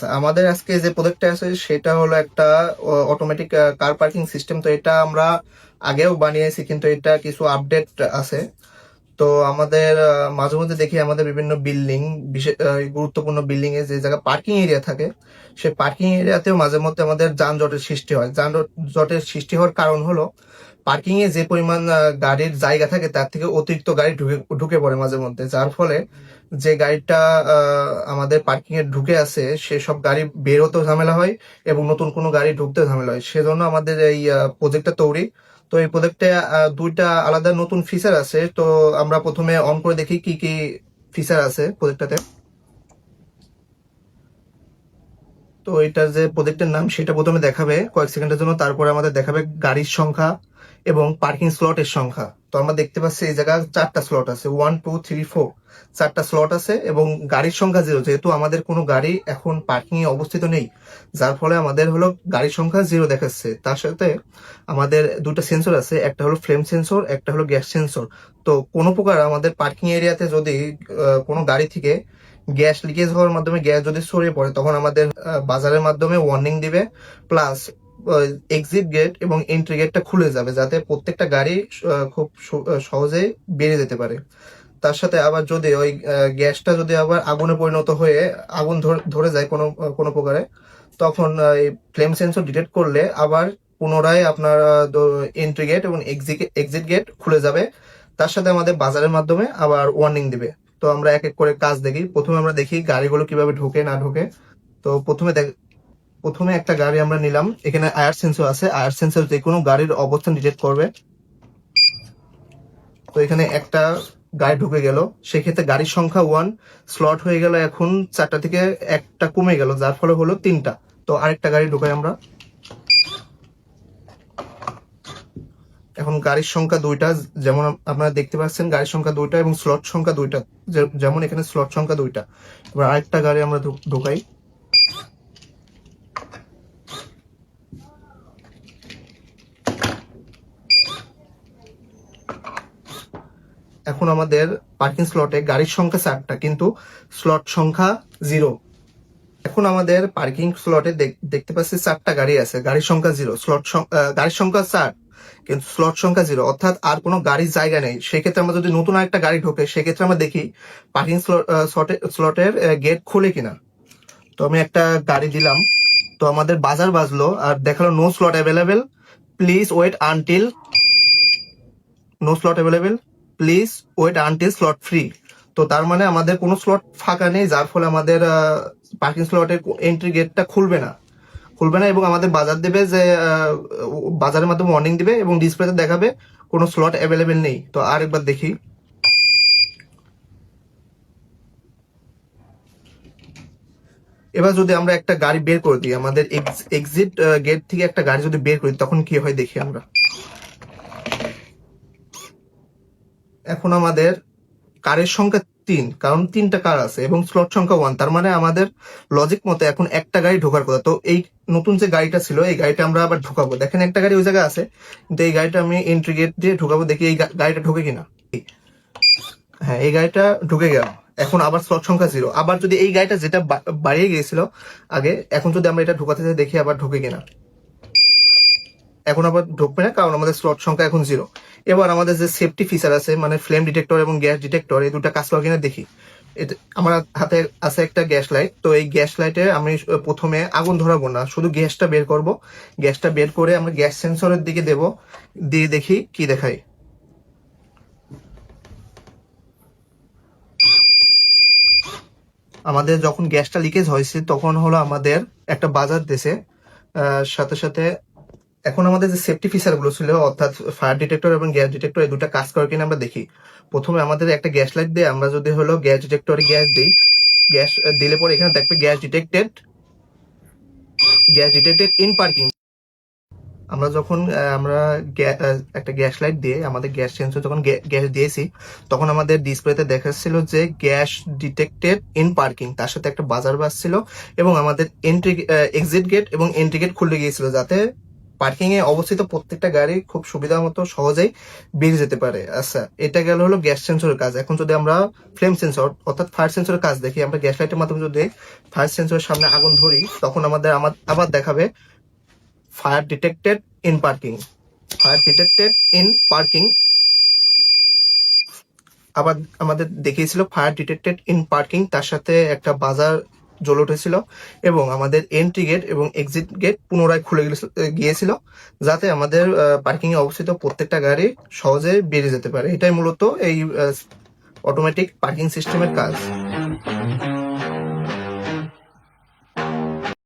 আচ্ছা, আমাদের আজকে যে প্রজেক্টটা আছে সেটা হলো একটা অটোমেটিক কার পার্কিং সিস্টেম। তো এটা আমরা আগেও বানিয়েছি, কিন্তু এটা কিছু আপডেট আছে। তো আমাদের মাঝে মধ্যে দেখি আমাদের বিভিন্ন বিল্ডিং, বিশেষ গুরুত্বপূর্ণ বিল্ডিং এ যে জায়গা পার্কিং এরিয়া থাকে, সেই পার্কিং এরিয়াতেও মাঝে মধ্যে আমাদের যানজটের সৃষ্টি হয়। যানজটের সৃষ্টি হওয়ার কারণ হলো পার্কিং এ যে পরিমাণ গাড়ির জায়গা থাকে তার থেকে অতিরিক্ত গাড়ি ঢুকে ঢুকে পড়ে মাঝে মধ্যে, যার ফলে যে গাড়িটা আমাদের পার্কিং এ ঢুকে আছে সেসব গাড়ি বের হতেও ঝামেলা হয় এবং নতুন কোনো গাড়ি ঢুকতেও ঝামেলা হয়। সেজন্য আমাদের এই প্রজেক্টটা তৈরি। তো এই প্রজেক্টে দুইটা আলাদা নতুন ফিচার আছে। তো আমরা প্রথমে অন করে দেখি কি কি ফিচার আছে প্রজেক্টটাতে। তো এটার যে প্রজেক্টের নাম সেটা প্রথমে দেখাবে কয়েক সেকেন্ডের জন্য, তারপরে আমাদের দেখাবে গাড়ির সংখ্যা এবং পার্কিং স্লটের সংখ্যা। তো আমরা দেখতে পাচ্ছি এই জায়গায় 4টা স্লট আছে, 1 2 3 4, 4টা স্লট আছে এবং গাড়ির সংখ্যা 0, যেহেতু আমাদের কোনো গাড়ি এখন পার্কিং এ অবস্থিত নেই, যার ফলে আমাদের হলো গাড়ির সংখ্যা 0 দেখাচ্ছে। তার সাথে আমাদের দুটো সেন্সর আছে, একটা হলো ফ্লেম সেন্সর, একটা হলো গ্যাস সেন্সর। তো কোনো প্রকার আমাদের পার্কিং এরিয়াতে যদি কোনো গাড়ি থেকে গ্যাস লিকেজ হওয়ার মাধ্যমে গ্যাস যদি ছড়িয়ে পড়ে, তখন আমাদের বাজারের মাধ্যমে ওয়ার্নিং দিবে। প্লাস এক্সিট গেট এবং এন্ট্রি গেটটা খুলে যাবে, যাতে প্রত্যেকটা গাড়ি খুব সহজেই বেরিয়ে যেতে পারে। তার সাথে আবার যদি ওই গ্যাসটা যদি আবার আগুনে পরিণত হয়ে আগুন ধরে যায় কোনো কোনো প্রকারে, তখন এই ফ্লেম সেন্সর ডিটেক্ট করলে আবার পুনরায় আপনার এন্ট্রি গেট এবং এক্সিট গেট খুলে যাবে। তার সাথে আমাদের বাজারের মাধ্যমে আবার ওয়ার্নিং দিবে। তো আমরা এক এক করে কাজ দেখি। প্রথমে আমরা দেখি গাড়িগুলো কিভাবে ঢোকে না ঢোকে। তো প্রথমে একটা গাড়ি আমরা নিলাম, এখানে আয়ার সেন্সর আছে। আয়ার সেন্সর যে কোনো গাড়ির অবস্থান ডিটেক্ট করবে। তো এখানে একটা গাড়ি ঢুকে গেল, সেক্ষেত্রে গাড়ির সংখ্যা 1, স্লট হয়ে গেল এখন 4টা থেকে একটা কমে গেল, যার ফলে হলো 3টা। তো আরেকটা গাড়ি ঢুকাই আমরা। এখন গাড়ির সংখ্যা 2টা, যেমন আপনারা দেখতে পাচ্ছেন গাড়ির সংখ্যা 2টা এবং স্লট সংখ্যা 2টা, যেমন এখানে স্লট সংখ্যা 2টা। এবার আরেকটা গাড়ি আমরা ঢুকাই। এখন আমাদের পার্কিং স্লটে গাড়ির সংখ্যা 4টা, কিন্তু স্লট সংখ্যা 0। এখন আমাদের পার্কিং স্লটে দেখতে পাচ্ছি 4টা গাড়ি আছে, গাড়ির সংখ্যা 0, গাড়ির সংখ্যা 4 কিন্তু স্লট সংখ্যা 0, অর্থাৎ আর কোনো গাড়ির জায়গা নেই। সেক্ষেত্রে আমরা যদি নতুন আরেকটা গাড়ি ঢোকে, সেক্ষেত্রে আমরা দেখি পার্কিং স্লটের গেট খুলে কিনা। তো আমি একটা গাড়ি দিলাম, তো আমাদের বাজার বাজলো আর দেখালো no slot available, please wait until no slot available, please wait until slot free. তো তার মানে আমাদের কোনো স্লট ফাঁকা নেই, যার ফলে আমাদের পার্কিং স্লটের এন্ট্রি গেটটা খুলবে না এবং আমাদের বাজার দেবে যে বাজারের মাধ্যমে ওয়ার্নিং দিবে এবং ডিসপ্লেতে দেখাবে কোনো স্লট অ্যাভেলেবেল নেই। তো আরেকবার দেখি। এবার যদি আমরা একটা গাড়ি বের করে দিই, আমাদের এক্সিট গেট থেকে একটা গাড়ি যদি বের করি, তখন কি হয় দেখি আমরা। এখন আমাদের কারের সংখ্যা 3, কারণ 3টা কার আছে এবং স্লট সংখ্যা 1, তার মানে আমাদের লজিক মতে এখন একটা গাড়ি ঢোকার কথা। তো এই নতুন যে গাড়িটা ছিল এই গাড়িটা আমরা আবার ঢোকাবো। দেখেন একটা গাড়ি ওই জায়গায় আছে, কিন্তু এই গাড়িটা আমি এন্ট্রি গেট দিয়ে ঢোকাবো, দেখি এই গাড়িটা ঢোকে কিনা। হ্যাঁ, এই গাড়িটা ঢুকে গেল। এখন আবার স্লট সংখ্যা 0। আবার যদি এই গাড়িটা যেটা বাড়িয়ে গিয়েছিল আগে, এখন যদি আমরা এটা ঢোকাতে চাই, দেখি আবার ঢোকে কিনা। এখন আবার ঢুকবে না, কারণ আমাদের স্লট সংখ্যা এখন 0। এবার আমাদের যে সেফটি ফিচার আছে, মানে ফ্লেম ডিটেক্টর এবং গ্যাস ডিটেক্টর, এই দুটা কাজ করে কিনা দেখি। আমার হাতে আছে একটা গ্যাস লাইট। তো এই গ্যাস লাইটে আমি প্রথমে আগুন ধরাবো না, শুধু গ্যাসটা বের করব। গ্যাসটা বের করে আমরা গ্যাস সেন্সরের দিকে দেব, দিয়ে দেখি কি দেখাই। আমাদের যখন গ্যাসটা লিকেজ হয়েছে তখন হলো আমাদের একটা বাজার দেশে সাথে সাথে এখন আমাদের যে সেফটি ফিচার গুলো ছিল, অর্থাৎ ফায়ার ডিটেক্টর এবং গ্যাস ডিটেক্টর, এই দুটা কাজ করে কিনা আমরা দেখি। প্রথমে আমাদের একটা গ্যাস লাইট দিয়ে আমরা যদি হলো গ্যাস ডিটেক্টরে গ্যাস দিই, গ্যাস দিলে পরে এখানে দেখবে গ্যাস ডিটেক্টেড ইন পার্কিং। আমরা যখন একটা গ্যাস লাইট দিয়ে আমাদের গ্যাস সেন্সর যখন গ্যাস দিয়েছি, তখন আমাদের ডিসপ্লেতে দেখাচ্ছিল যে গ্যাস ডিটেক্টেড ইন পার্কিং, তার সাথে একটা বাজার বাজছিল এবং আমাদের এক্সিট গেট এবং এন্ট্রি গেট খুলে গিয়েছিল, যাতে পার্কিং এ অবস্থিত প্রত্যেকটা গাড়ি খুব সুবিধা মতো সহজেই বেরিয়ে যেতে পারে। আচ্ছা, এটা গেল হলো গ্যাস সেন্সরের কাজ। এখন যদি আমরা ফ্লেম সেন্সর অর্থাৎ ফায়ার সেন্সরের কাজ দেখি, আমরা গ্যাস লাইটের মাধ্যমে যদি ফায়ার সেন্সরের সামনে আগুন ধরি, তখন আবার দেখাবে fire detected in parking. Fire detected in parking আবার আমাদের দেখিয়েছিল ফায়ার ডিটেক্টেড ইন পার্কিং, তার সাথে একটা বাজার জ্বলে উঠেছিল এবং আমাদের এন্ট্রি গেট এবং এক্সিট গেট পুনরায় খুলে গিয়েছিল, যাতে আমাদের পার্কিং এ অবস্থিত প্রত্যেকটা গাড়ি সহজে বেরিয়ে যেতে পারে। এটাই মূলত এই অটোমেটিক পার্কিং সিস্টেমের কাজ।